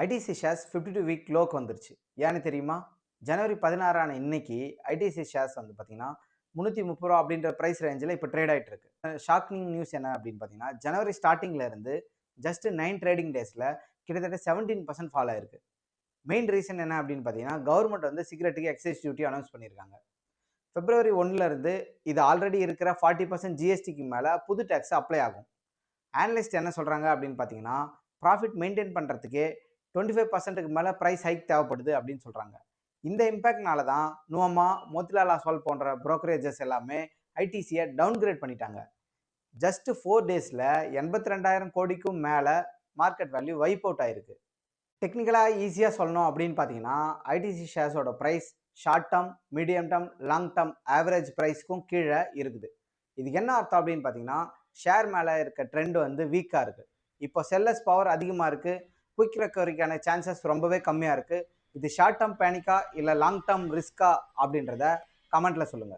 ITC shares 52 week log வந்துருச்சு. ஏன்னு தெரியுமா? ஜனவரி 16 இன்னைக்கு ஐடிசி ஷேர்ஸ் வந்து பார்த்தீங்கன்னா, ரூ. 330 அப்படின்ற பிரைஸ் ரேஞ்சில இப்ப ட்ரேட் ஆயிட்டு இருக்கு. ஷாக்கிங் நியூஸ் என்ன அப்படின்னு பார்த்தீங்கன்னா, ஜனவரி ஸ்டார்ட்டிங்ல இருந்து ஜஸ்ட் 9 ட்ரேடிங் டேஸ்ல கிட்டத்தட்ட 17% ஃபால் ஆயிருக்கு. மெயின் ரீசன் என்ன அப்படின்னு பார்த்தீங்கன்னா, கவர்ன்மெண்ட் வந்து சிகரெட்டுக்கு எக்சைஸ் டியூட்டி அனௌன்ஸ் பண்ணியிருக்காங்க. பிப்ரவரி 1ல இருந்து இது ஆல்ரெடி இருக்கிற 40% ஜிஎஸ்டிக்கு மேல புது டாக்ஸ் அப்ளை ஆகும். அனலிஸ்ட் என்ன சொல்றாங்க அப்படின்னு பார்த்தீங்கன்னா, ப்ராஃபிட் மெயின்டெயின் பண்றதுக்கே 25%க்கு மேல பிரைஸ் ஹைக் தேவைப்படுது அப்படின்னு சொல்றாங்க. இந்த இம்பாக்ட்னால தான் நுவமா, மோத்திலால் ஆஸ்வால் போன்ற புரோக்கரேஜஸ் எல்லாமே ஐடிசியை டவுன்கிரேட் பண்ணிட்டாங்க. ஜஸ்ட் 4 டேஸ்ல 82,000 கோடிக்கும் மேல மார்க்கெட் வேல்யூ வைப் அவுட் ஆயிருக்கு. டெக்னிக்கலா ஈஸியா சொல்லணும் அப்படின்னு பார்த்தீங்கன்னா, ஐடிசி ஷேர்ஸோட price short term, medium term, long term average பிரைஸ்க்கும் கீழே இருக்குது. இதுக்கு என்ன அர்த்தம் அப்படின்னு பார்த்தீங்கன்னா, ஷேர் மேலே இருக்க ட்ரெண்ட் வந்து வீக்காக இருக்கு. இப்போ செல்லர்ஸ் பவர் அதிகமாக இருக்கு. குயிக் ரெக்கவரிக்கான சான்சஸ் ரொம்பவே கம்மியாக இருக்கு. இது ஷார்ட் டேர்ம் பேனிக்கா இல்லை லாங் டேர்ம் ரிஸ்கா அப்படின்றத கமெண்ட்ல சொல்லுங்க.